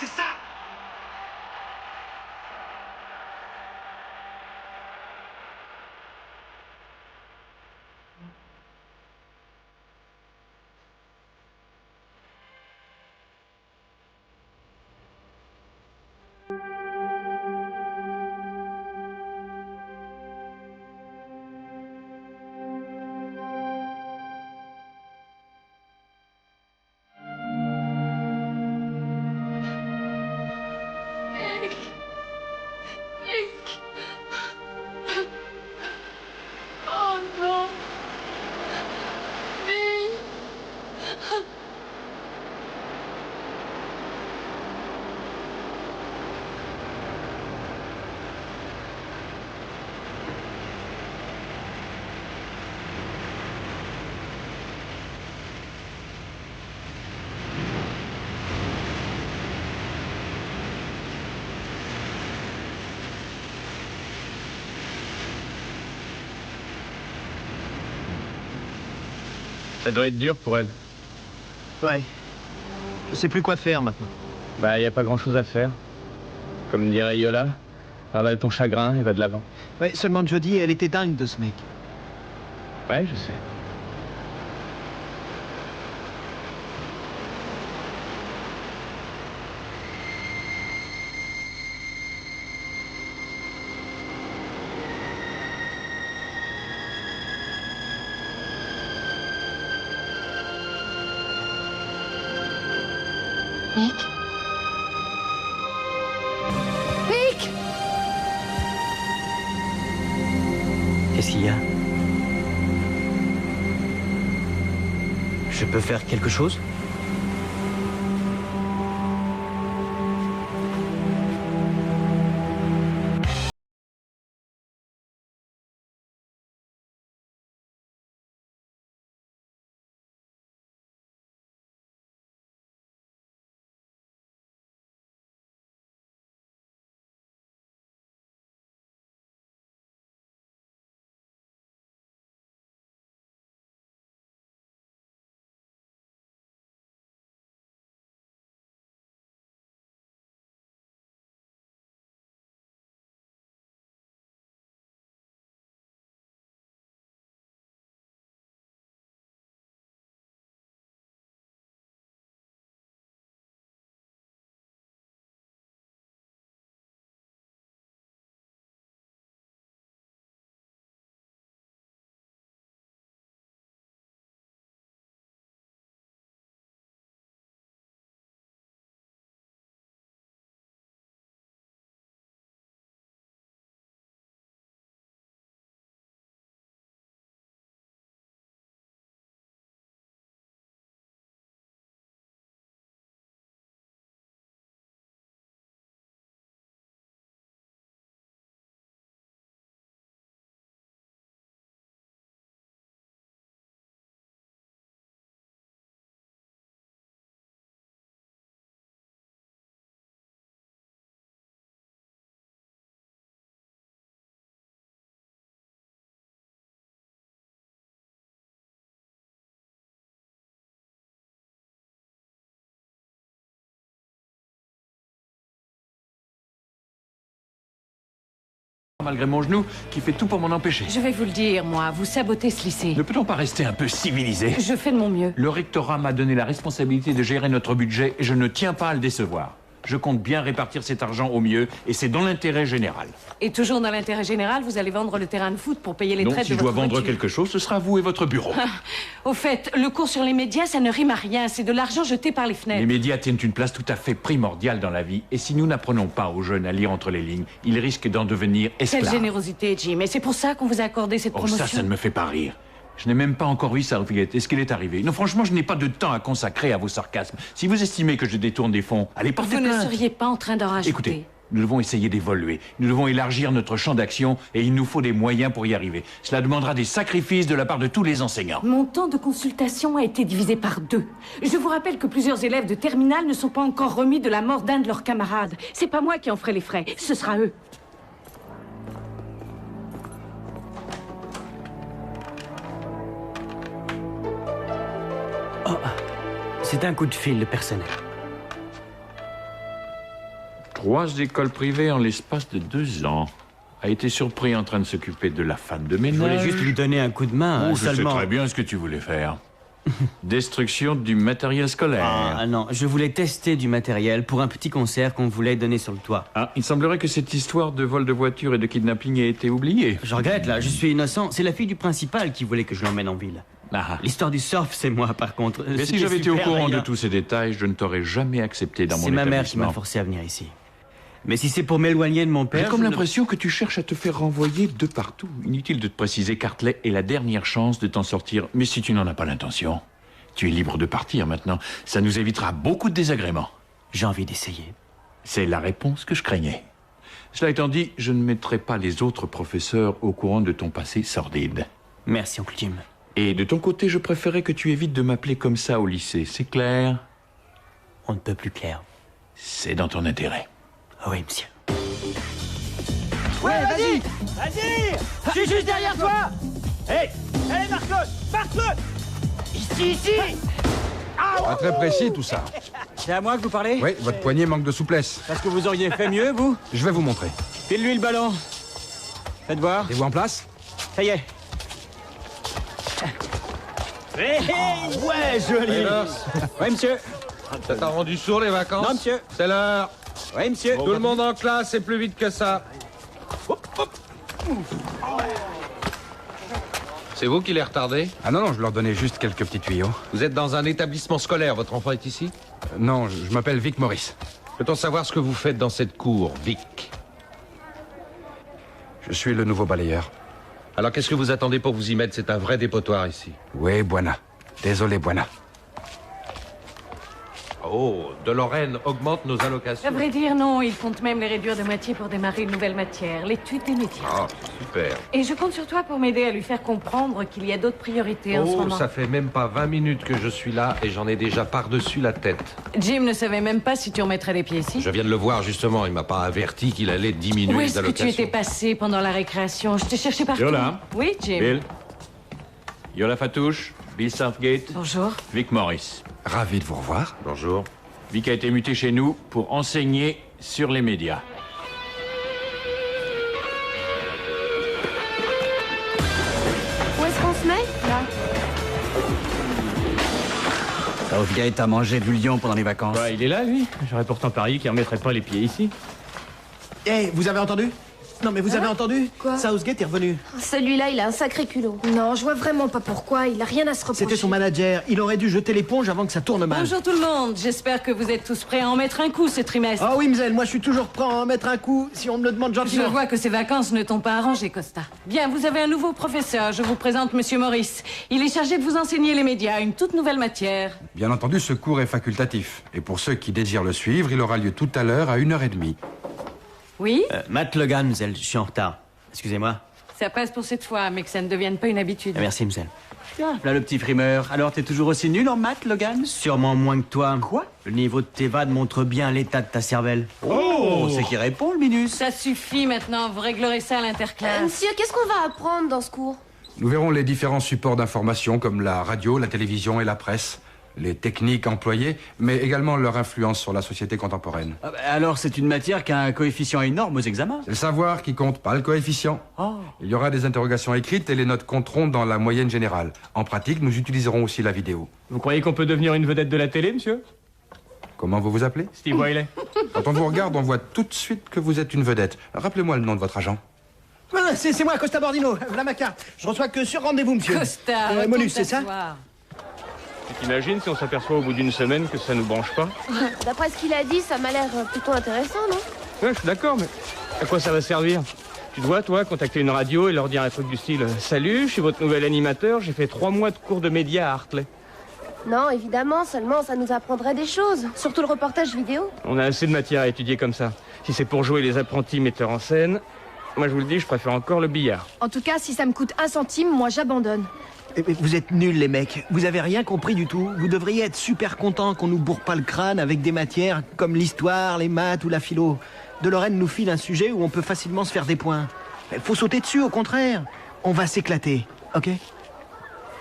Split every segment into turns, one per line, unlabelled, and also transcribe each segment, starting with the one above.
c'est ça.
Oh non. Nick.
Ça doit être dur pour elle.
Ouais. Je sais plus quoi faire maintenant.
Bah, y a pas grand-chose à faire. Comme dirait Yola, ravale ton chagrin et va de l'avant.
Ouais, seulement Jodie, elle était dingue de ce mec.
Ouais, je sais.
Nick. Nick.
Qu'est-ce qu'il y a? Je peux faire quelque chose?
Malgré mon genou, qui fait tout pour m'en empêcher.
Je vais vous le dire, moi, vous sabotez ce lycée.
Ne peut-on pas rester un peu civilisé?
Je fais de mon mieux.
Le rectorat m'a donné la responsabilité de gérer notre budget et je ne tiens pas à le décevoir. Je compte bien répartir cet argent au mieux et c'est dans l'intérêt général.
Et toujours dans l'intérêt général, vous allez vendre le terrain de foot pour payer les
Donc
traites
si
de
je dois
votre
vendre
voiture.
quelque chose, ce sera vous et votre bureau.
Au fait, le cours sur les médias, ça ne rime à rien. C'est de l'argent jeté par les fenêtres.
Les médias tiennent une place tout à fait primordiale dans la vie et si nous n'apprenons pas aux jeunes à lire entre les lignes, ils risquent d'en devenir esclaves.
Quelle générosité, Jim. Et c'est pour ça qu'on vous a accordé cette
Oh,
promotion.
ça ne me fait pas rire. Je n'ai même pas encore vu Southgate. Est-ce qu'il est arrivé? Non, franchement, je n'ai pas de temps à consacrer à vos sarcasmes. Si vous estimez que je détourne des fonds, allez porter
Vous ne
plainte.
seriez pas en train d'en rajouter.
Écoutez, nous devons essayer d'évoluer. Nous devons élargir notre champ d'action et il nous faut des moyens pour y arriver. Cela demandera des sacrifices de la part de tous les enseignants.
Mon temps de consultation a été divisé par 2. Je vous rappelle que plusieurs élèves de terminale ne sont pas encore remis de la mort d'un de leurs camarades. C'est pas moi qui en ferai les frais, ce sera eux.
Oh, c'est un coup de fil de personnel.
3 écoles privées en l'espace de 2 ans. A été surpris en train de s'occuper de la femme de ménage.
Je voulais juste lui donner un coup de main,
Je
seulement...
sais très bien ce que tu voulais faire. Destruction du matériel scolaire.
Ah non, je voulais tester du matériel pour un petit concert qu'on voulait donner sur le toit.
Ah, il semblerait que cette histoire de vol de voiture et de kidnapping ait été oubliée.
Je regrette, là, je suis innocent. C'est la fille du principal qui voulait que je l'emmène en ville.
Ah.
L'histoire du surf, c'est moi, par contre.
Mais si
C'était
j'avais été au
super,
courant de
d'ailleurs.
tous ces détails, je ne t'aurais jamais accepté dans mon
C'est ma mère qui
établissement.
m'a forcé à venir ici. Mais si c'est pour m'éloigner de mon père...
J'ai comme
je ne-
l'impression que tu cherches à te faire renvoyer de partout. Inutile de te préciser qu'Hartley est la dernière chance de t'en sortir. Mais si tu n'en as pas l'intention, tu es libre de partir maintenant. Ça nous évitera beaucoup de désagréments.
J'ai envie d'essayer.
C'est la réponse que je craignais. Cela étant dit, je ne mettrai pas les autres professeurs au courant de ton passé sordide.
Merci, oncle Jim.
Et de ton côté, je préférais que tu évites de m'appeler comme ça au lycée. C'est clair?
On ne peut plus clair.
C'est dans ton intérêt.
Ah oui, monsieur.
Ouais, vas-y! Vas-y! Je suis juste derrière toi! Hé! Allez, Marc-Claude! Marc-Claude! Ici!
Pas très précis tout ça.
C'est à moi que vous parlez?
Oui, votre poignet manque de souplesse.
Parce que vous auriez fait mieux, vous?
Je vais vous montrer.
File-lui le ballon. Faites voir.
Et vous en place?
Ça y est. Hé, hé! Ouais, joli! Ouais, monsieur.
Ça t'a rendu sourd les vacances?
Non, monsieur.
C'est l'heure.
Ouais, monsieur.
Tout le monde en classe, c'est plus vite que ça. C'est vous qui les retardez? Ah non, je leur donnais juste quelques petits tuyaux.
Vous êtes dans un établissement scolaire, votre enfant est ici?
Non, je m'appelle Vic Morris.
Peut-on savoir ce que vous faites dans cette cour, Vic?
Je suis le nouveau balayeur.
Alors qu'est-ce que vous attendez pour vous y mettre? C'est un vrai dépotoir ici.
Oui, Buena. Désolé, Buena.
Oh, de Lorraine augmente nos
À
allocations.
vrai dire, non, il compte même les réduire de moitié pour démarrer une nouvelle matière, l'étude des métiers.
Ah, super.
Et je compte sur toi pour m'aider à lui faire comprendre qu'il y a d'autres priorités en ce
Oh,
moment.
ça fait même pas 20 minutes que je suis là et j'en ai déjà par-dessus la tête.
Jim ne savait même pas si tu remettrais les pieds ici.
Je viens de le voir justement, il m'a pas averti qu'il allait diminuer
Où
les
est-ce que
allocations.
tu étais passé pendant la récréation? Je t'ai cherché partout.
Yola.
Oui, Jim.
Bill. Yola Fatouche, Bill Southgate,
Bonjour.
Vic Morris.
Ravi de vous revoir.
Bonjour.
Vic a été muté chez nous pour enseigner sur les médias.
Où est-ce qu'on se met? Là.
Southgate a mangé du lion pendant les vacances.
Bah, il est là, lui. J'aurais pourtant parié qu'il remettrait pas les pieds ici.
Hé, vous avez entendu? Non, mais vous avez entendu?
Quoi?
Southgate est revenu.
Celui-là, il a un sacré culot. Non, je vois vraiment pas pourquoi. Il a rien à se reprocher.
C'était son manager. Il aurait dû jeter l'éponge avant que ça tourne mal.
Bonjour tout le monde. J'espère que vous êtes tous prêts à en mettre un coup ce trimestre.
Ah oui, Mzel, moi je suis toujours prêt à en mettre un coup si on me le demande
Je
gentiment.
vois que ces vacances ne t'ont pas arrangé, Costa. Bien, vous avez un nouveau professeur. Je vous présente Monsieur Morris. Il est chargé de vous enseigner les médias, une toute nouvelle matière.
Bien entendu, ce cours est facultatif. Et pour ceux qui désirent le suivre, il aura lieu tout à l'heure à 1h30.
Oui?
Matt Logan, Mzel, je suis en retard. Excusez-moi.
Ça passe pour cette fois, mais que ça ne devienne pas une habitude.
Ah, merci, Mzel. Tiens, là le petit frimeur. Alors, t'es toujours aussi nul en maths, Logan? Sûrement moins que toi. Quoi? Le niveau de tes vannes montre bien l'état de ta cervelle. Oh, c'est qui répond, le Minus?
Ça suffit maintenant, vous réglerez ça à l'interclasse.
Monsieur, qu'est-ce qu'on va apprendre dans ce cours?
Nous verrons les différents supports d'information comme la radio, la télévision et la presse, les techniques employées, mais également leur influence sur la société contemporaine.
Ah bah, alors, c'est une matière qui a un coefficient énorme aux examens?
C'est le savoir qui compte, pas le coefficient.
Oh.
Il y aura des interrogations écrites et les notes compteront dans la moyenne générale. En pratique, nous utiliserons aussi la vidéo.
Vous croyez qu'on peut devenir une vedette de la télé, monsieur?
Comment vous vous appelez?
Steve Wiley.
Quand on vous regarde, on voit tout de suite que vous êtes une vedette. Rappelez-moi le nom de votre agent.
Voilà, c'est moi, Costa Bordino. Voilà ma carte. Je reçois que sur rendez-vous, monsieur.
Costa, retourne
Monus, c'est ça?
t'asseoir.
Tu t'imagines si on s'aperçoit au bout d'une semaine que ça nous branche pas?
D'après ce qu'il a dit, ça m'a l'air plutôt intéressant, non?
Ouais, je suis d'accord, mais à quoi ça va servir? Tu dois, toi, contacter une radio et leur dire un truc du style « Salut, je suis votre nouvel animateur, j'ai fait 3 mois de cours de médias à Hartley.
Non, évidemment, seulement ça nous apprendrait des choses. Surtout le reportage vidéo.
On a assez de matière à étudier comme ça. Si c'est pour jouer les apprentis metteurs en scène, moi je vous le dis, je préfère encore le billard.
En tout cas, si ça me coûte 1 centime, moi j'abandonne.
Vous êtes nuls, les mecs. Vous avez rien compris du tout. Vous devriez être super contents qu'on nous bourre pas le crâne avec des matières comme l'histoire, les maths ou la philo. De Lorraine nous file un sujet où on peut facilement se faire des points. Faut sauter dessus, au contraire. On va s'éclater, ok?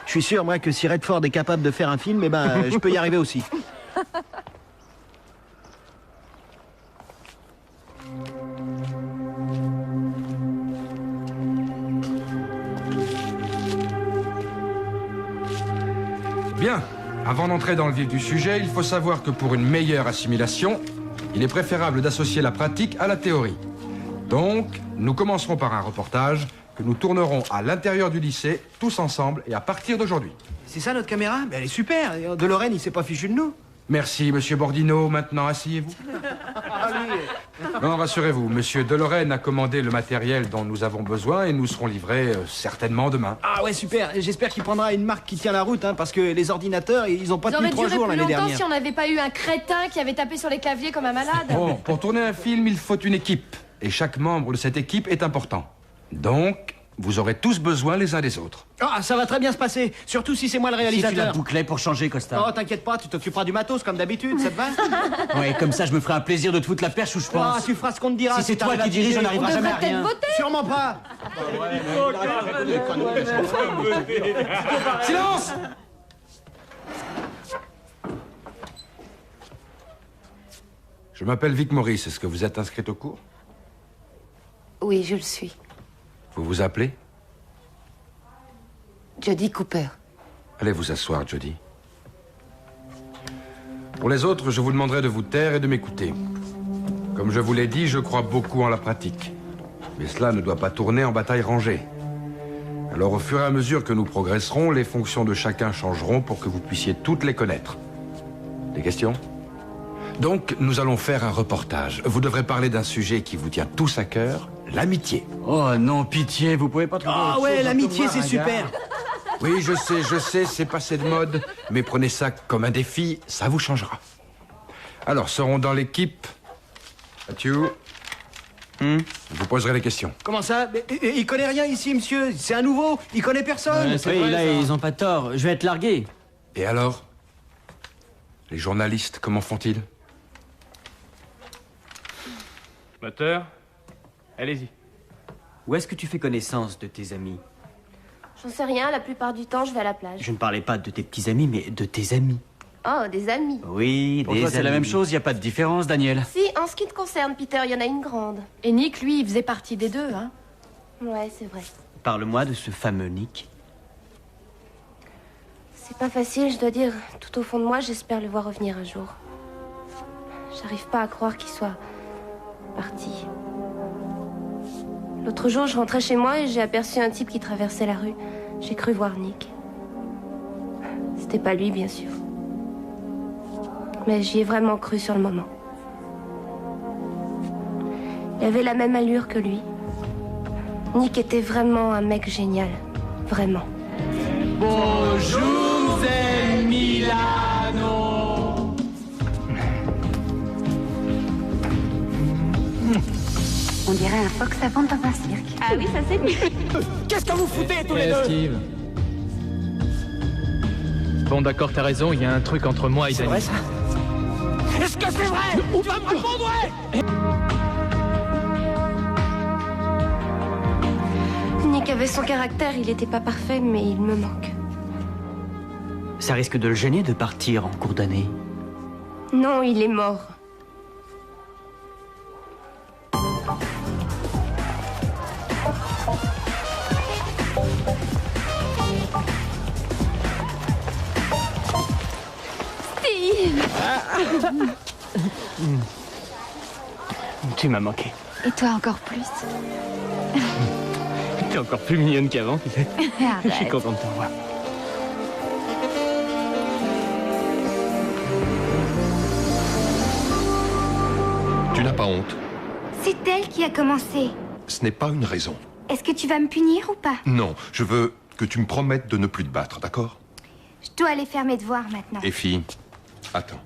Je suis sûr, moi, que si Redford est capable de faire un film, eh ben, je peux y arriver aussi.
Bien. Avant d'entrer dans le vif du sujet, il faut savoir que pour une meilleure assimilation, il est préférable d'associer la pratique à la théorie. Donc, nous commencerons par un reportage que nous tournerons à l'intérieur du lycée, tous ensemble, et à partir d'aujourd'hui.
C'est ça notre caméra? Mais elle est super. De Lorraine, il s'est pas fichu de nous.
Merci, monsieur Bordino. Maintenant, asseyez-vous. Non, rassurez-vous, monsieur Delorenne a commandé le matériel dont nous avons besoin et nous serons livrés certainement demain.
Ah ouais, super. J'espère qu'il prendra une marque qui tient la route, hein, parce que les ordinateurs, ils ont pas tenu 3 jours l'année dernière.
Si on n'avait pas eu un crétin qui avait tapé sur les claviers comme un malade.
Bon, pour tourner un film, il faut une équipe. Et chaque membre de cette équipe est important. Donc, vous aurez tous besoin les uns des autres.
Ah, ça va très bien se passer. Surtout si c'est moi le
Si tu
réalisateur.
la bouclais pour changer, Costa.
Oh, t'inquiète pas, tu t'occuperas du matos comme d'habitude, ça te va?
Ouais, comme ça, je me ferai un plaisir de te foutre la perche où je pense.
Ah, tu feras ce qu'on te dira.
Si c'est toi
t'arrives
qui
à
dirige, on
piger.
n'arrivera jamais à rien.
Sûrement pas.
Silence! Je m'appelle Vic Maurice. Est-ce que vous êtes inscrite au cours?
Oui, je le suis.
Vous vous appelez?
Jodie Cooper.
Allez vous asseoir, Jodie. Pour les autres, je vous demanderai de vous taire et de m'écouter. Comme je vous l'ai dit, je crois beaucoup en la pratique. Mais cela ne doit pas tourner en bataille rangée. Alors, au fur et à mesure que nous progresserons, les fonctions de chacun changeront pour que vous puissiez toutes les connaître. Des questions? Donc, nous allons faire un reportage. Vous devrez parler d'un sujet qui vous tient tous à cœur, l'amitié.
Oh non, pitié, vous pouvez pas trouver
Ah
autre
ouais,
chose
l'amitié,
que moi,
c'est
un
super.
gars.
Oui, je sais, c'est passé de mode. Mais prenez ça comme un défi, ça vous changera. Alors, seront dans l'équipe... Mathieu, vous poserez les questions.
Comment ça? Mais, il connaît rien ici, monsieur. C'est un nouveau. Il connaît personne.
Oui, là, ils ont pas tort. Je vais être largué.
Et alors? Les journalistes, comment font-ils?
Moteur, allez-y.
Où est-ce que tu fais connaissance de tes amis?
J'en sais rien, la plupart du temps, je vais à la plage.
Je ne parlais pas de tes petits amis, mais de tes amis.
Oh, des amis.
Oui,
Pour
des
toi,
amis.
c'est la même
chose, y a pas de différence, Daniel.
Si, en ce qui te concerne, Peter, il y en a une grande.
Et Nick, lui, il faisait partie des deux, hein.
Ouais, c'est vrai.
Parle-moi de ce fameux Nick.
C'est pas facile, je dois dire. Tout au fond de moi, j'espère le voir revenir un jour. J'arrive pas à croire qu'il soit parti. L'autre jour, je rentrais chez moi et j'ai aperçu un type qui traversait la rue. J'ai cru voir Nick. C'était pas lui, bien sûr. Mais j'y ai vraiment cru sur le moment. Il avait la même allure que lui. Nick était vraiment un mec génial. Vraiment.
Bonjour, Milano.
On dirait un phoque savant dans un cirque.
Ah oui, ça c'est mieux.
Qu'est-ce que vous foutez tous les deux?
Steve. Bon, d'accord, t'as raison, il y a un truc entre moi et Danny.
C'est vrai, ça? Est-ce que c'est vrai? Ou va me répondre, ouais!
Nick avait son caractère, il était pas parfait, mais il me manque.
Ça risque de le gêner de partir en cours d'année.
Non, il est mort. Steve!
Tu m'as manqué.
Et toi encore plus.
T'es encore plus mignonne qu'avant, tu sais. Je suis
Arrête.
content de te revoir.
Tu n'as pas honte.
C'est elle qui a commencé.
Ce n'est pas une raison.
Est-ce que tu vas me punir ou pas?
Non, je veux que tu me promettes de ne plus te battre, d'accord?
Je dois aller faire mes devoirs maintenant.
Effie, attends.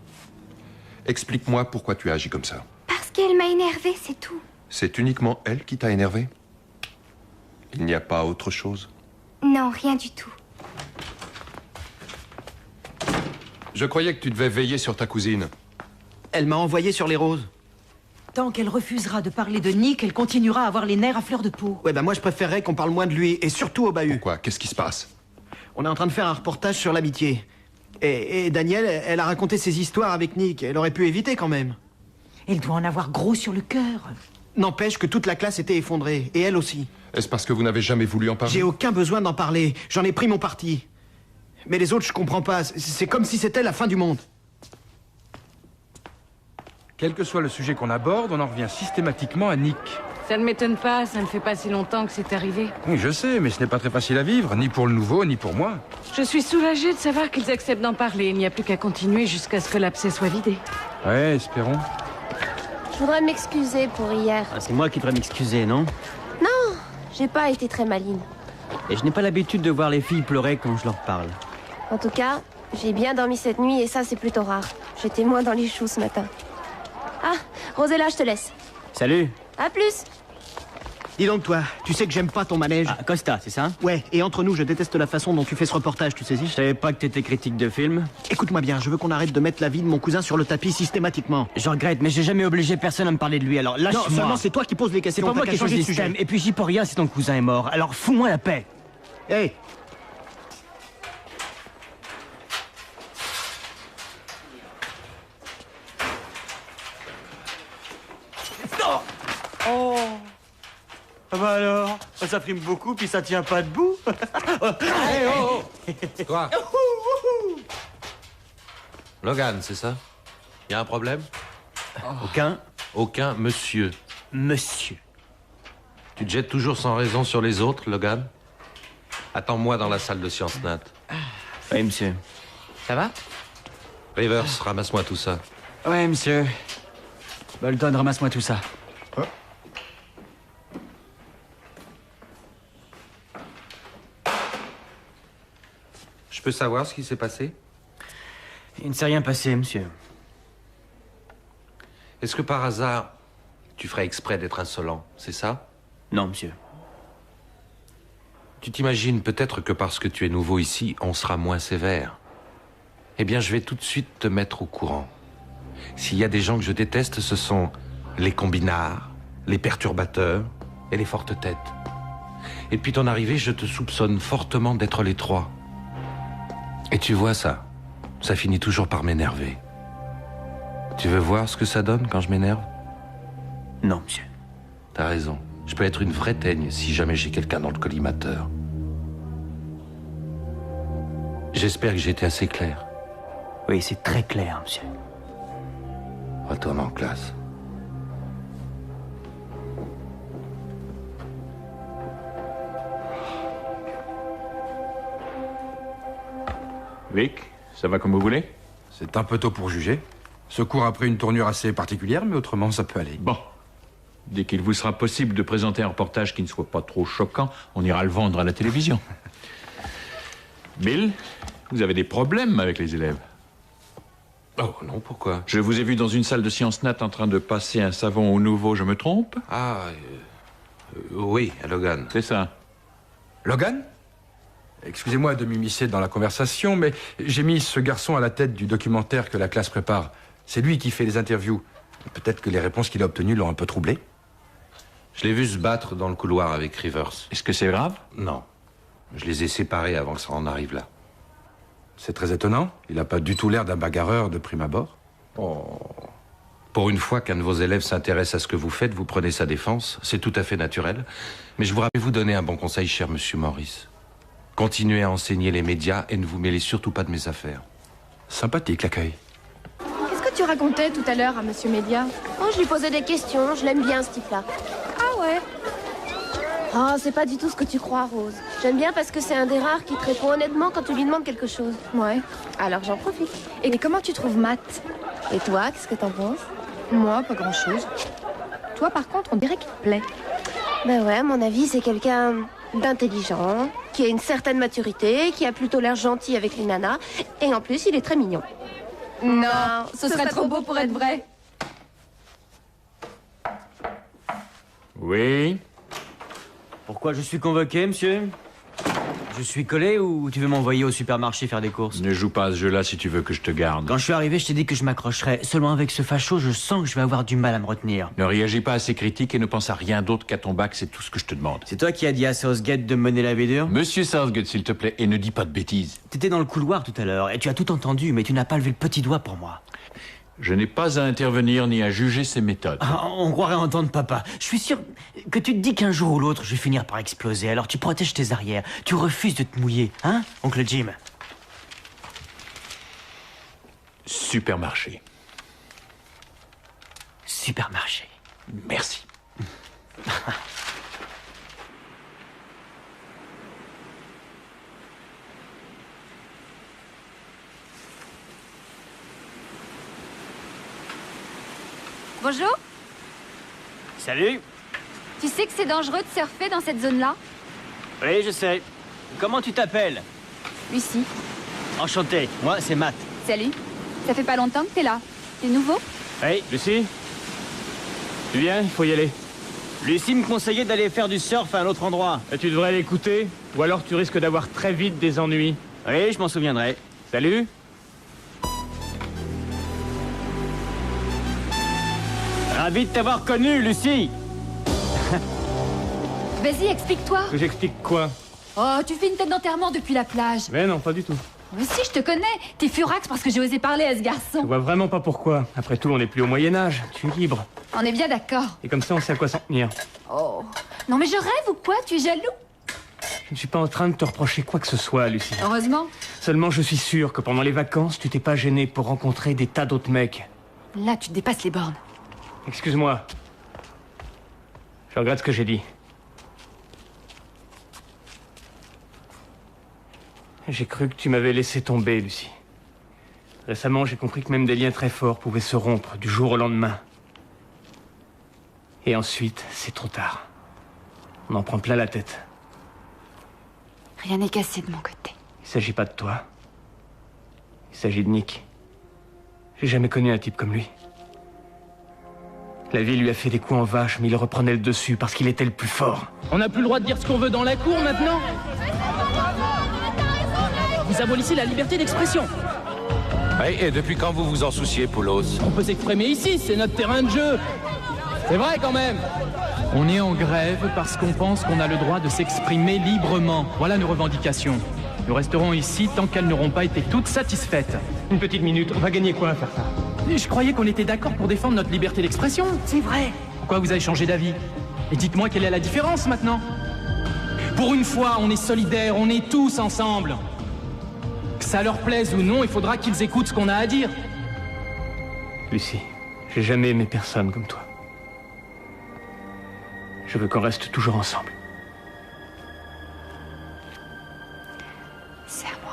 Explique-moi pourquoi tu as agi comme ça.
Parce qu'elle m'a énervée, c'est tout.
C'est uniquement elle qui t'a énervé? Il n'y a pas autre chose?
Non, rien du tout.
Je croyais que tu devais veiller sur ta cousine.
Elle m'a envoyé sur les roses.
Tant qu'elle refusera de parler de Nick, elle continuera à avoir les nerfs à fleur de peau.
Ouais, bah moi je préférerais qu'on parle moins de lui, et surtout au bahut.
Pourquoi? Qu'est-ce qui se passe?
On est en train de faire un reportage sur l'amitié. Et Danielle, elle a raconté ses histoires avec Nick. Elle aurait pu éviter quand même.
Elle doit en avoir gros sur le cœur.
N'empêche que toute la classe était effondrée, et elle aussi.
Est-ce parce que vous n'avez jamais voulu en parler?
J'ai aucun besoin d'en parler. J'en ai pris mon parti. Mais les autres, je comprends pas. C'est comme si c'était la fin du monde.
Quel que soit le sujet qu'on aborde, on en revient systématiquement à Nick.
Ça ne m'étonne pas, ça ne fait pas si longtemps que c'est arrivé.
Oui, je sais, mais ce n'est pas très facile à vivre, ni pour le nouveau, ni pour moi.
Je suis soulagée de savoir qu'ils acceptent d'en parler. Il n'y a plus qu'à continuer jusqu'à ce que l'abcès soit vidé.
Ouais, espérons.
Je voudrais m'excuser pour hier.
Ah, c'est moi qui devrais m'excuser, non?
Non, j'ai pas été très maligne.
Et je n'ai pas l'habitude de voir les filles pleurer quand je leur parle.
En tout cas, j'ai bien dormi cette nuit et ça, c'est plutôt rare. J'étais moins dans les choux ce matin. Ah, Rosella, je te laisse.
Salut.
À plus.
Dis donc, toi, tu sais que j'aime pas ton manège.
Ah, Costa, c'est ça?
Ouais, et entre nous, je déteste la façon dont tu fais ce reportage, tu saisis?
Je savais pas que t'étais critique de film.
Écoute-moi bien, je veux qu'on arrête de mettre la vie de mon cousin sur le tapis systématiquement.
Je regrette, mais j'ai jamais obligé personne à me parler de lui, alors lâche-moi.
Non, seulement c'est toi qui poses les questions.
C'est pas moi
t'as
qui
qu'à
ai
changer
choisi
de
le
sujet.
thème, et puis j'y peux rien si ton cousin est mort, alors fous-moi la paix.
Hey.
Oh. Ah bah alors, ça frime beaucoup puis ça tient pas debout.
Hey, oh, oh. Toi. Logan, c'est ça? Y a un problème?
Aucun.
Aucun, monsieur.
Monsieur.
Tu te jettes toujours sans raison sur les autres, Logan? Attends-moi dans la salle de sciences nat.
Oui, monsieur. Ça va?
Rivers, ramasse-moi tout ça.
Ouais, monsieur. Bolton, ramasse-moi tout ça.
Je peux savoir ce qui s'est passé?
Il ne s'est rien passé, monsieur.
Est-ce que par hasard, tu ferais exprès d'être insolent, c'est ça?
Non, monsieur.
Tu t'imagines peut-être que parce que tu es nouveau ici, on sera moins sévère. Eh bien, je vais tout de suite te mettre au courant. S'il y a des gens que je déteste, ce sont les combinards, les perturbateurs et les fortes têtes. Et depuis ton arrivée, je te soupçonne fortement d'être les trois. Et tu vois ça finit toujours par m'énerver. Tu veux voir ce que ça donne quand je m'énerve?
Non, monsieur.
T'as raison. Je peux être une vraie teigne si jamais j'ai quelqu'un dans le collimateur. J'espère que j'ai été assez clair.
Oui, c'est très clair, monsieur.
Retourne en classe.
Vic, ça va comme vous voulez?
C'est un peu tôt pour juger. Ce cours a pris une tournure assez particulière, mais autrement, ça peut aller.
Bon. Dès qu'il vous sera possible de présenter un reportage qui ne soit pas trop choquant, on ira le vendre à la télévision. Bill, vous avez des problèmes avec les élèves?
Oh non, pourquoi?
Je vous ai vu dans une salle de sciences nat en train de passer un savon au nouveau, je me trompe?
Ah, oui, à Logan.
C'est ça.
Logan? Excusez-moi de m'immiscer dans la conversation, mais j'ai mis ce garçon à la tête du documentaire que la classe prépare. C'est lui qui fait les interviews. Peut-être que les réponses qu'il a obtenues l'ont un peu troublé.
Je l'ai vu se battre dans le couloir avec Rivers.
Est-ce que c'est grave?
Non. Je les ai séparés avant que ça en arrive là.
C'est très étonnant. Il n'a pas du tout l'air d'un bagarreur de prime abord.
Oh. Pour une fois qu'un de vos élèves s'intéresse à ce que vous faites, vous prenez sa défense. C'est tout à fait naturel. Mais je voudrais vous donner un bon conseil, cher monsieur Morris. Continuez à enseigner les médias et ne vous mêlez surtout pas de mes affaires.
Sympathique l'accueil.
Qu'est-ce que tu racontais tout à l'heure à Monsieur Média?
Oh, je lui posais des questions, je l'aime bien ce type-là.
Ah ouais?
Oh, c'est pas du tout ce que tu crois, Rose. J'aime bien parce que c'est un des rares qui te répond honnêtement quand tu lui demandes quelque chose.
Ouais.
Alors j'en profite.
Et comment tu trouves Matt?
Et toi, qu'est-ce que t'en penses?
Moi, pas grand-chose. Toi, par contre, on dirait qu'il te plaît.
Ben ouais, à mon avis, c'est quelqu'un d'intelligent, qui a une certaine maturité, qui a plutôt l'air gentil avec les nanas, et en plus, il est très mignon.
Non, ce serait trop beau pour être vrai.
Oui.
Pourquoi je suis convoqué, monsieur? Je suis collé ou tu veux m'envoyer au supermarché faire des courses?
Ne joue pas à ce jeu-là si tu veux que je te garde.
Quand je suis arrivé, je t'ai dit que je m'accrocherais. Seulement avec ce facho, je sens que je vais avoir du mal à me retenir.
Ne réagis pas à ces critiques et ne pense à rien d'autre qu'à ton bac, c'est tout ce que je te demande.
C'est toi qui as dit à Southgate de mener la vie dure?
Monsieur Southgate, s'il te plaît, et ne dis pas de bêtises.
T'étais dans le couloir tout à l'heure et tu as tout entendu, mais tu n'as pas levé le petit doigt pour moi.
Je n'ai pas à intervenir ni à juger ses méthodes.
Ah, on croirait entendre papa. Je suis sûr que tu te dis qu'un jour ou l'autre, je vais finir par exploser. Alors tu protèges tes arrières. Tu refuses de te mouiller, hein, oncle Jim?
Supermarché.
Supermarché.
Merci.
Bonjour.
Salut.
Tu sais que c'est dangereux de surfer dans cette zone-là?
Oui, je sais. Comment tu t'appelles?
Lucie.
Enchanté. Moi, c'est Matt.
Salut. Ça fait pas longtemps que t'es là. T'es nouveau?
Hey, Lucie? Tu viens, il faut y aller.
Lucie me conseillait d'aller faire du surf à un autre endroit.
Et tu devrais l'écouter, ou alors tu risques d'avoir très vite des ennuis.
Oui, je m'en souviendrai.
Salut.
Ravi de t'avoir connu, Lucie.
Vas-y, explique-toi.
Que j'explique quoi?
Oh, tu fais une tête d'enterrement depuis la plage.
Mais non, pas du tout.
Mais si, je te connais. T'es furax parce que j'ai osé parler à ce garçon.
Je vois vraiment pas pourquoi. Après tout, on n'est plus au Moyen-Âge. Tu es libre.
On est bien d'accord.
Et comme ça, on sait à quoi s'en tenir.
Oh. Non mais je rêve ou quoi? Tu es jaloux?
Je ne suis pas en train de te reprocher quoi que ce soit, Lucie.
Heureusement.
Seulement, je suis sûr que pendant les vacances, tu t'es pas gêné pour rencontrer des tas d'autres mecs.
Là, tu dépasses les bornes.
Excuse-moi. Je regrette ce que j'ai dit. J'ai cru que tu m'avais laissé tomber, Lucie. Récemment, j'ai compris que même des liens très forts pouvaient se rompre du jour au lendemain. Et ensuite, c'est trop tard. On en prend plein la tête.
Rien n'est cassé de mon côté.
Il s'agit pas de toi. Il s'agit de Nick. J'ai jamais connu un type comme lui. La vie lui a fait des coups en vache, mais il reprenait le dessus parce qu'il était le plus fort.
On n'a plus le droit de dire ce qu'on veut dans la cour maintenant? Vous abolissez la liberté d'expression.
Oui, et depuis quand vous vous en souciez, Poulos?
On peut s'exprimer ici, c'est notre terrain de jeu. C'est vrai quand même.
On est en grève parce qu'on pense qu'on a le droit de s'exprimer librement. Voilà nos revendications. Nous resterons ici tant qu'elles n'auront pas été toutes satisfaites.
Une petite minute, on va gagner quoi à faire ça?
Je croyais qu'on était d'accord pour défendre notre liberté d'expression. C'est vrai. Pourquoi vous avez changé d'avis? Et dites-moi quelle est la différence maintenant? Pour une fois, on est solidaires, on est tous ensemble. Que ça leur plaise ou non, il faudra qu'ils écoutent ce qu'on a à dire.
Lucie, j'ai jamais aimé personne comme toi. Je veux qu'on reste toujours ensemble.
Serre-moi.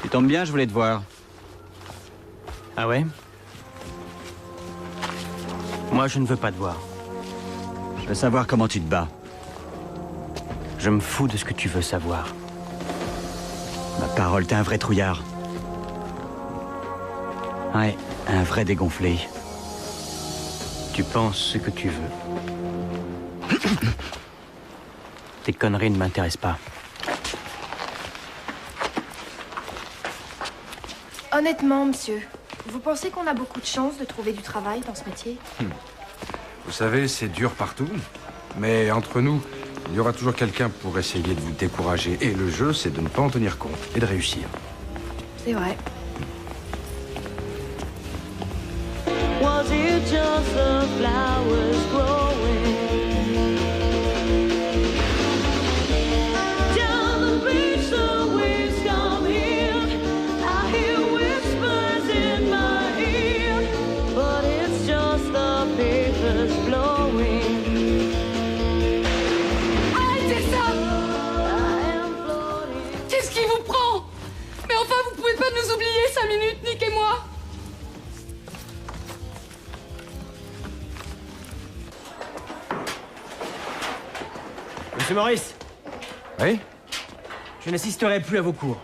Tu tombes bien, je voulais te voir. Ah ouais? Moi, je ne veux pas te voir. Je veux savoir comment tu te bats. Je me fous de ce que tu veux savoir. Ma parole, t'es un vrai trouillard. Ouais, un vrai dégonflé. Tu penses ce que tu veux. Tes conneries ne m'intéressent pas.
Honnêtement, monsieur, vous pensez qu'on a beaucoup de chance de trouver du travail dans ce métier?
Vous savez, c'est dur partout. Mais entre nous, il y aura toujours quelqu'un pour essayer de vous décourager. Et le jeu, c'est de ne pas en tenir compte et de réussir.
C'est vrai.
Was it just the flowers growing down the beach? The waves come in. I hear whispers in my ear, but it's just the papers blowing.
Arrêtez ça! Qu'est-ce qui vous prend? Mais enfin, vous pouvez pas nous oublier 5 minutes, Nick et moi?
Monsieur Maurice.
Oui?
Je n'assisterai plus à vos cours.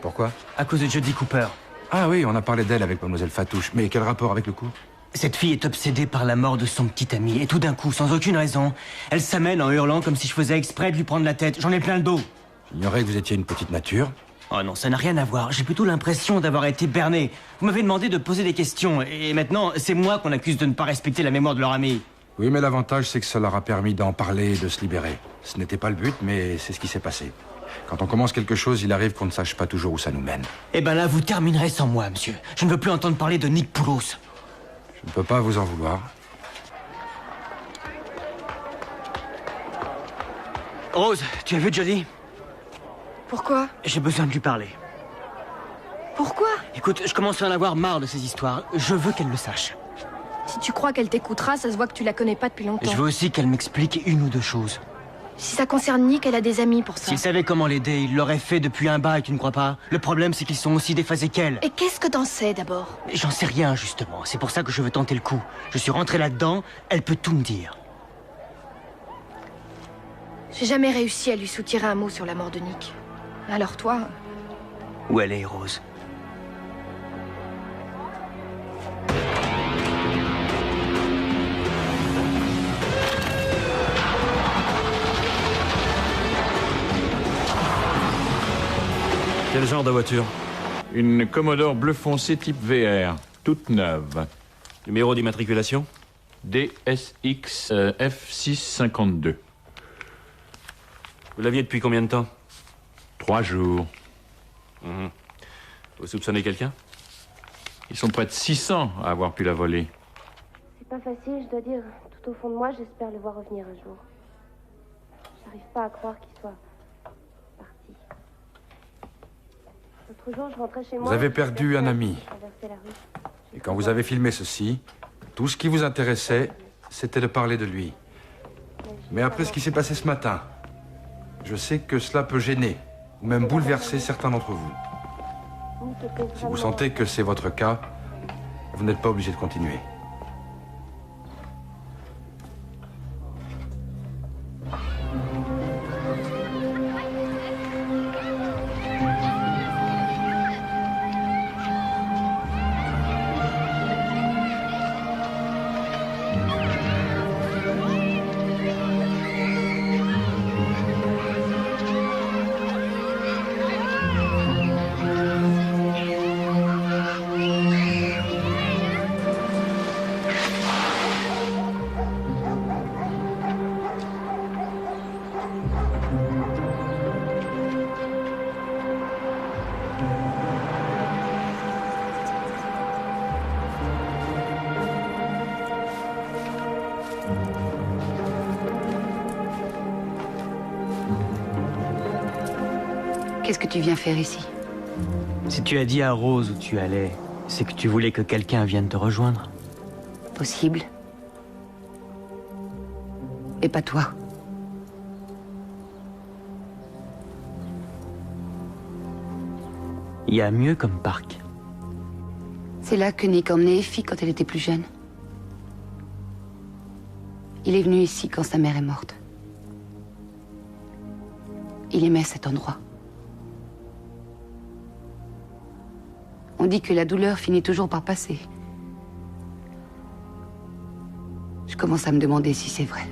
Pourquoi?
À cause de Jodie Cooper.
Ah oui, on a parlé d'elle avec Mademoiselle Fatouche. Mais quel rapport avec le cours?
Cette fille est obsédée par la mort de son petit ami. Et tout d'un coup, sans aucune raison, elle s'amène en hurlant comme si je faisais exprès de lui prendre la tête. J'en ai plein le dos.
J'ignorais que vous étiez une petite nature.
Oh non, ça n'a rien à voir. J'ai plutôt l'impression d'avoir été berné. Vous m'avez demandé de poser des questions. Et maintenant, c'est moi qu'on accuse de ne pas respecter la mémoire de leur ami.
Oui, mais l'avantage, c'est que ça leur a permis d'en parler et de se libérer. Ce n'était pas le but, mais c'est ce qui s'est passé. Quand on commence quelque chose, il arrive qu'on ne sache pas toujours où ça nous mène.
Eh ben là, vous terminerez sans moi, monsieur. Je ne veux plus entendre parler de Nick Poulos.
Je ne peux pas vous en vouloir.
Rose, tu as vu Jody?
Pourquoi?
J'ai besoin de lui parler.
Pourquoi?
Écoute, je commence à en avoir marre de ces histoires. Je veux qu'elle le sache.
Si tu crois qu'elle t'écoutera, ça se voit que tu la connais pas depuis longtemps.
Je veux aussi qu'elle m'explique une ou deux choses.
Si ça concerne Nick, elle a des amis pour ça.
S'il savait comment l'aider, il l'aurait fait depuis un bail, tu ne crois pas? Le problème, c'est qu'ils sont aussi déphasés qu'elle.
Et qu'est-ce que t'en sais d'abord?
J'en sais rien, justement. C'est pour ça que je veux tenter le coup. Je suis rentré là-dedans, elle peut tout me dire.
J'ai jamais réussi à lui soutirer un mot sur la mort de Nick. Alors toi...
Où elle est, Rose?
Quel genre de voiture? Une Commodore bleu foncé type VR, toute neuve.
Numéro d'immatriculation?
DSX F652.
Vous l'aviez depuis combien de temps?
3 jours.
Vous soupçonnez quelqu'un?
Ils sont près de 600 à avoir pu la voler.
C'est pas facile, je dois dire. Tout au fond de moi, j'espère le voir revenir un jour. J'arrive pas à croire qu'il soit parti. L'autre jour, je rentrais chez moi...
Vous avez perdu un ami.
Je traversais la rue.
Et quand vous avez filmé ceci, tout ce qui vous intéressait, c'était de parler de lui. Mais après ce qui s'est passé ce matin, je sais que cela peut gêner, ou même bouleverser certains d'entre vous. Si vous sentez que c'est votre cas, vous n'êtes pas obligé de continuer.
Qu'est-ce que tu viens faire ici?
Si tu as dit à Rose où tu allais, c'est que tu voulais que quelqu'un vienne te rejoindre.
Possible. Et pas toi.
Il y a mieux comme parc.
C'est là que Nick emmenait Effie quand elle était plus jeune. Il est venu ici quand sa mère est morte. Il aimait cet endroit. On dit que la douleur finit toujours par passer. Je commence à me demander si c'est vrai.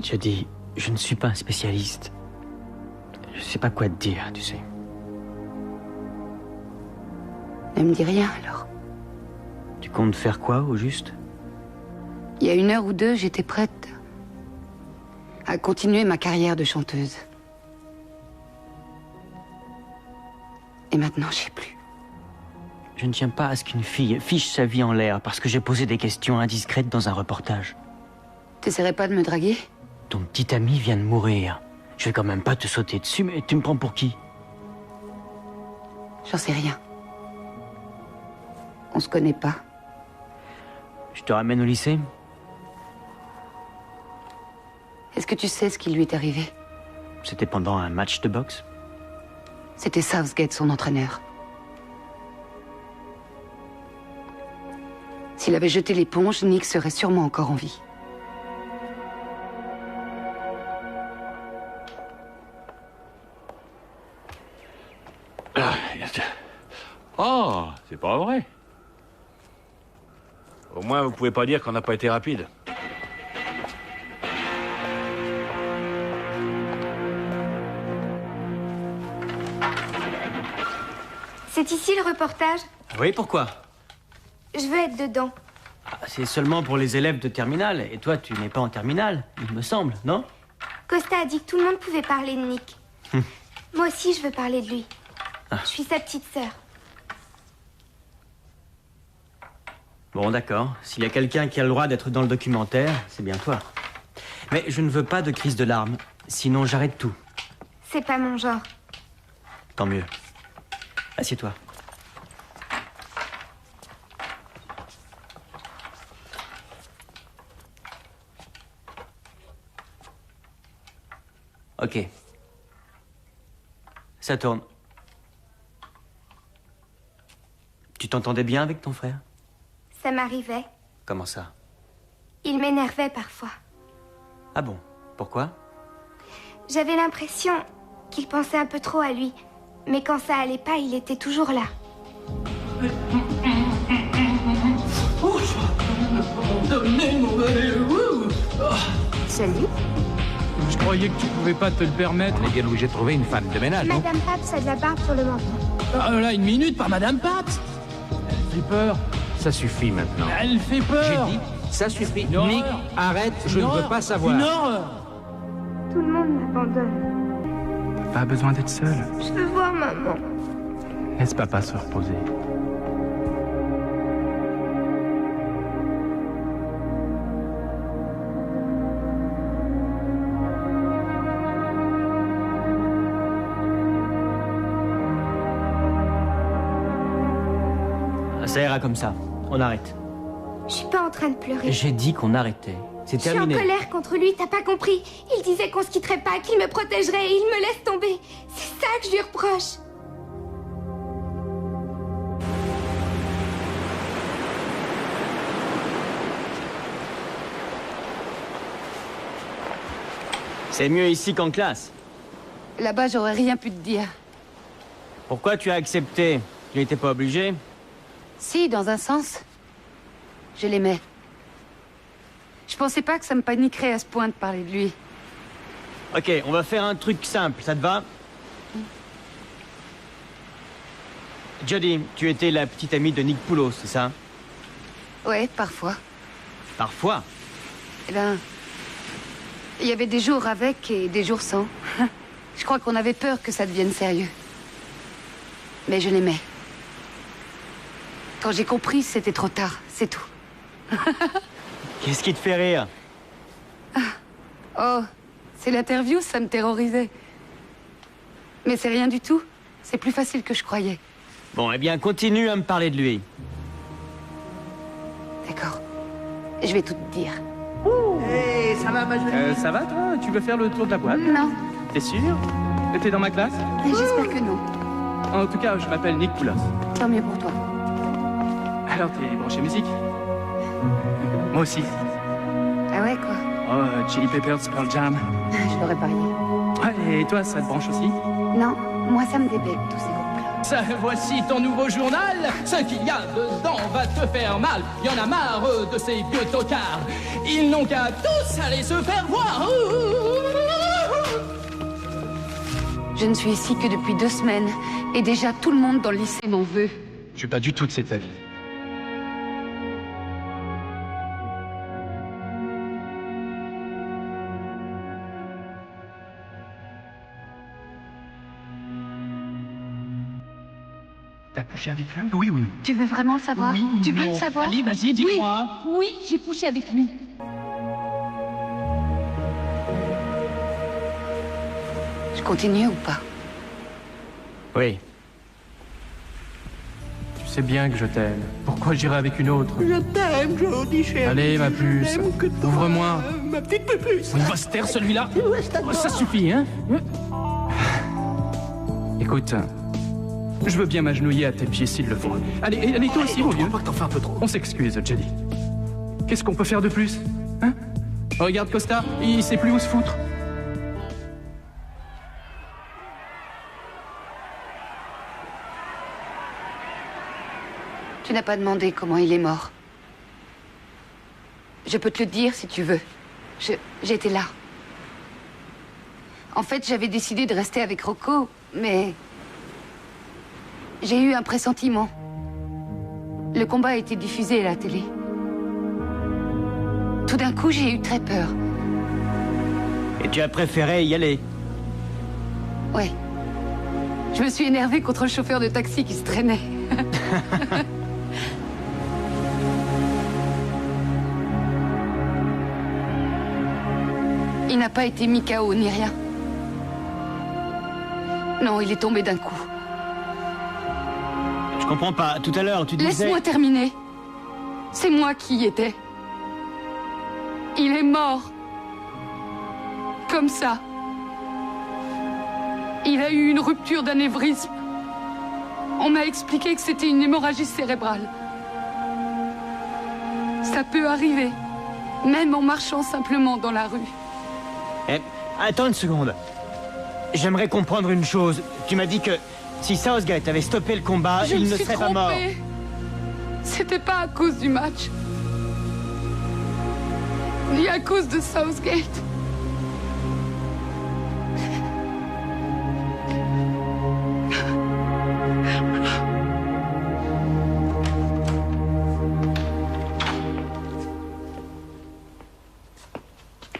Je dis, je ne suis pas un spécialiste. Je sais pas quoi te dire, tu sais.
Ne me dis rien alors.
Tu comptes faire quoi, au juste?
Il y a 1 heure ou 2, j'étais prête à continuer ma carrière de chanteuse. Et maintenant, je sais plus.
Je ne tiens pas à ce qu'une fille fiche sa vie en l'air parce que j'ai posé des questions indiscrètes dans un reportage.
T'essaierais pas de me draguer?
Ton petit ami vient de mourir. Je vais quand même pas te sauter dessus, mais tu me prends pour qui?
J'en sais rien. On se connaît pas.
Je te ramène au lycée?
Est-ce que tu sais ce qui lui est arrivé?
C'était pendant un match de boxe?
C'était Southgate, son entraîneur. S'il avait jeté l'éponge, Nick serait sûrement encore en vie.
Oh, c'est pas vrai. Au moins, vous pouvez pas dire qu'on n'a pas été rapide.
C'est ici le reportage?
Oui, pourquoi?
Je veux être dedans.
C'est seulement pour les élèves de terminale. Et toi, tu n'es pas en terminale, il me semble, non?
Costa a dit que tout le monde pouvait parler de Nick.
Moi aussi, je veux parler de lui. Je suis sa petite sœur.
Bon, d'accord. S'il y a quelqu'un qui a le droit d'être dans le documentaire, c'est bien toi. Mais je ne veux pas de crise de larmes. Sinon, j'arrête tout.
C'est pas mon genre.
Tant mieux. Assieds-toi. Ok. Ça tourne. Tu t'entendais bien avec ton frère?
Ça m'arrivait.
Comment ça?
Il m'énervait parfois.
Ah bon? Pourquoi?
J'avais l'impression qu'il pensait un peu trop à lui. Mais quand ça allait pas, il était toujours là.
Salut.
Je croyais que tu pouvais pas te le permettre.
Eh bien, Louis, j'ai trouvé une femme de ménage, non?
Madame Paps a de la barbe sur le menton.
Ah, là, une minute, pas Madame Paps. Elle fait peur.
Ça suffit maintenant.
Elle fait peur.
J'ai dit, ça suffit.
Une
Nick,
horreur.
arrête, je
Une
ne veux
horreur.
pas savoir.
Une horreur.
Tout le monde m'abandonne.
Pas besoin d'être seul.
Je veux voir maman.
Laisse papa se reposer.
Ça ira comme ça. On arrête.
Je suis pas en train de pleurer.
J'ai dit qu'on arrêtait. C'est
Je suis en
terminé.
colère contre lui, t'as pas compris. Il disait qu'on se quitterait pas, qu'il me protégerait et il me laisse tomber. C'est ça que je lui reproche.
C'est mieux ici qu'en classe.
Là-bas, j'aurais rien pu te dire.
Pourquoi tu as accepté? Tu n'étais pas obligé?
Si, dans un sens. Je l'aimais. Je pensais pas que ça me paniquerait à ce point de parler de lui.
Ok, on va faire un truc simple, ça te va? Jodie, tu étais la petite amie de Nick Poulos, c'est ça?
Ouais, parfois.
Parfois?
Eh ben, il y avait des jours avec et des jours sans. Je crois qu'on avait peur que ça devienne sérieux. Mais je l'aimais. Quand j'ai compris, c'était trop tard, c'est tout.
Qu'est-ce qui te fait rire?
Oh, c'est l'interview, ça me terrorisait. Mais c'est rien du tout. C'est plus facile que je croyais.
Bon, eh bien, continue à me parler de lui.
D'accord. Je vais tout te dire.
Hey, ça va, ma jolie?
Ça va, toi? Tu veux faire le tour de la boîte?
Non.
T'es sûr? T'es dans ma classe?
J'espère que non.
En tout cas, je m'appelle Nick Poulos.
Tant mieux pour toi.
Alors, t'es branché musique? Moi aussi.
Ah ouais, quoi?
Oh, Chili Peppers, Pearl Jam.
Je l'aurais parié.
Ouais, et toi, ça te branche aussi?
Non, moi ça me débecte, tous ces groupes-là.
Ça, voici ton nouveau journal. Ce qu'il y a dedans va te faire mal. Y en a marre de ces vieux tocards. Ils n'ont qu'à tous aller se faire voir.
Je ne suis ici que depuis 2 semaines. Et déjà, tout le monde dans le lycée m'en veut.
Je suis pas du tout de cet avis. T'as couché avec lui? Oui, oui.
Tu veux vraiment le savoir? Tu veux le savoir?
Allez, vas-y, dis-moi.
Oui, j'ai couché avec lui.
Je continue ou pas?
Oui.
Tu sais bien que je t'aime. Pourquoi j'irai avec une autre?
Je t'aime, Jodie, chérie.
Allez, ma puce.
Je t'aime que toi.
Ouvre-moi.
Ma petite puce.
On va se taire, celui-là.
Ouais, je t'adore.
Ça suffit, hein? Écoute, je veux bien m'agenouiller à tes pieds s'il le faut. Allez, allez, toi aussi, mon vieux.
T'en fais un peu trop.
On s'excuse, Jody. Qu'est-ce qu'on peut faire de plus? Hein? Regarde Costa, il sait plus où se foutre.
Tu n'as pas demandé comment il est mort. Je peux te le dire si tu veux. J'étais là. En fait, j'avais décidé de rester avec Rocco, mais... j'ai eu un pressentiment. Le combat a été diffusé à la télé. Tout d'un coup, j'ai eu très peur.
Et tu as préféré y aller?
Ouais. Je me suis énervée contre le chauffeur de taxi qui se traînait. Il n'a pas été mis KO ni rien. Non, il est tombé d'un coup.
Je comprends pas. Tout à l'heure, tu disais...
Laisse-moi terminer. C'est moi qui y étais. Il est mort. Comme ça. Il a eu une rupture d'anévrisme. On m'a expliqué que c'était une hémorragie cérébrale. Ça peut arriver, même en marchant simplement dans la rue.
Eh, attends une seconde. J'aimerais comprendre une chose. Tu m'as dit que si Southgate avait stoppé le combat, il ne serait pas mort.
C'était pas à cause du match. Ni à cause de Southgate.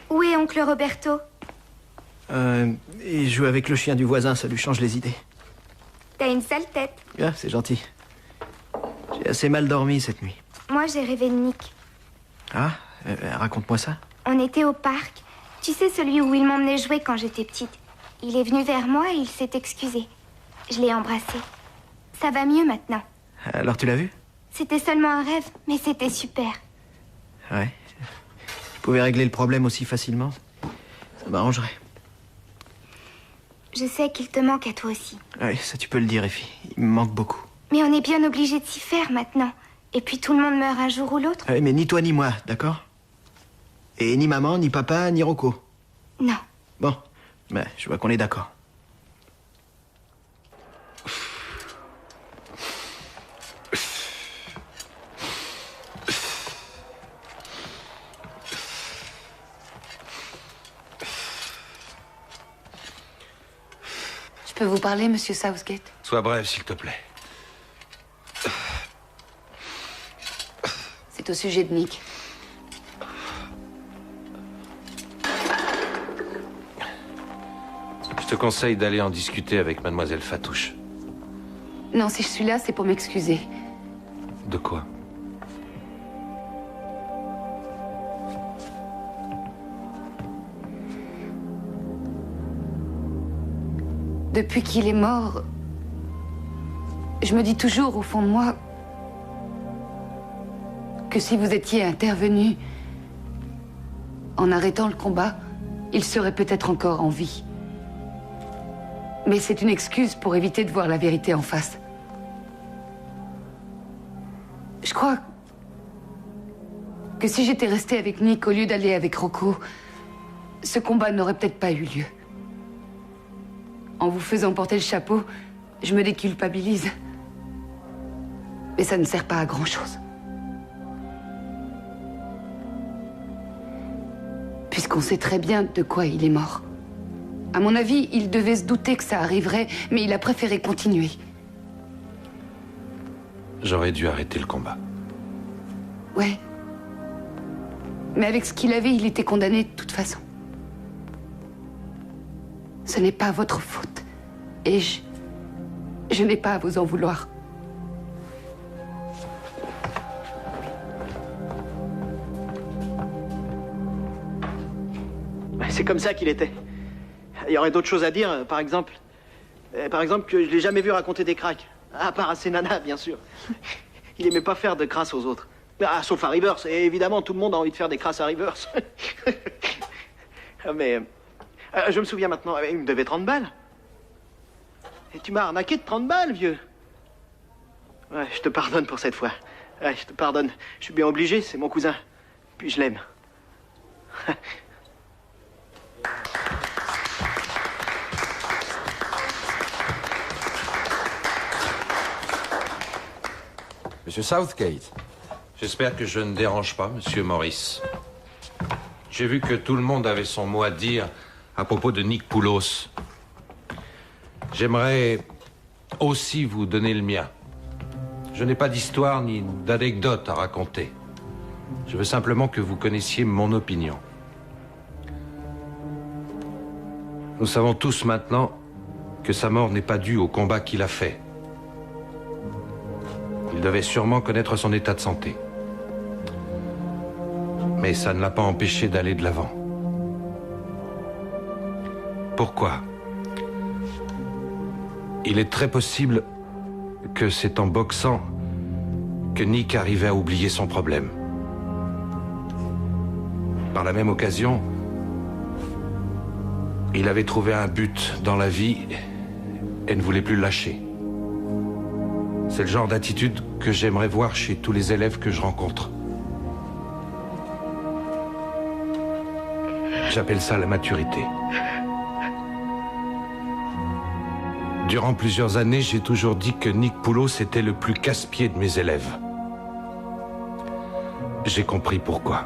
Où est oncle Roberto?
Il joue avec le chien du voisin, ça lui change les idées.
T'as une sale tête.
Ah, c'est gentil. J'ai assez mal dormi cette nuit.
Moi, j'ai rêvé de Nick.
Ah, raconte-moi ça.
On était au parc. Tu sais, celui où il m'emmenait jouer quand j'étais petite. Il est venu vers moi et il s'est excusé. Je l'ai embrassé. Ça va mieux maintenant.
Alors tu l'as vu?
C'était seulement un rêve, mais c'était super.
Ouais. Je pouvais régler le problème aussi facilement. Ça m'arrangerait.
Je sais qu'il te manque à toi aussi.
Oui, ça tu peux le dire, Effie. Il me manque beaucoup.
Mais on est bien obligé de s'y faire maintenant. Et puis tout le monde meurt un jour ou l'autre.
Oui, mais ni toi ni moi, d'accord? Et ni maman, ni papa, ni Rocco.
Non.
Bon, ben, je vois qu'on est d'accord.
Je peux vous parler, monsieur Southgate?
Sois bref, s'il te plaît.
C'est au sujet de Nick.
Je te conseille d'aller en discuter avec mademoiselle Fatouche.
Non, si je suis là, c'est pour m'excuser.
De quoi?
Depuis qu'il est mort, je me dis toujours au fond de moi que si vous étiez intervenu en arrêtant le combat, il serait peut-être encore en vie. Mais c'est une excuse pour éviter de voir la vérité en face. Je crois que si j'étais restée avec Nick au lieu d'aller avec Rocco, ce combat n'aurait peut-être pas eu lieu. En vous faisant porter le chapeau, je me déculpabilise. Mais ça ne sert pas à grand-chose. Puisqu'on sait très bien de quoi il est mort. À mon avis, il devait se douter que ça arriverait, mais il a préféré continuer.
J'aurais dû arrêter le combat.
Ouais. Mais avec ce qu'il avait, il était condamné de toute façon. Ce n'est pas votre faute. Et je n'ai pas à vous en vouloir.
C'est comme ça qu'il était. Il y aurait d'autres choses à dire, par exemple que je l'ai jamais vu raconter des cracks. À part à ses nanas, bien sûr. Il aimait pas faire de crasse aux autres. Ah, sauf à Rivers. Et évidemment, tout le monde a envie de faire des crasses à Rivers. Mais je me souviens maintenant, il me devait 30 balles. Et tu m'as arnaqué de 30 balles, vieux. Ouais, je te pardonne pour cette fois. Ouais, je te pardonne. Je suis bien obligé, c'est mon cousin. Puis je l'aime.
Monsieur Southgate, j'espère que je ne dérange pas, monsieur Morris. J'ai vu que tout le monde avait son mot à dire à propos de Nick Poulos. J'aimerais aussi vous donner le mien. Je n'ai pas d'histoire ni d'anecdote à raconter. Je veux simplement que vous connaissiez mon opinion. Nous savons tous maintenant que sa mort n'est pas due au combat qu'il a fait. Il devait sûrement connaître son état de santé. Mais ça ne l'a pas empêché d'aller de l'avant. Pourquoi? Il est très possible que c'est en boxant que Nick arrivait à oublier son problème. Par la même occasion, il avait trouvé un but dans la vie et ne voulait plus le lâcher. C'est le genre d'attitude que j'aimerais voir chez tous les élèves que je rencontre. J'appelle ça la maturité. Durant plusieurs années, j'ai toujours dit que Nick Poulos était le plus casse-pied de mes élèves. J'ai compris pourquoi.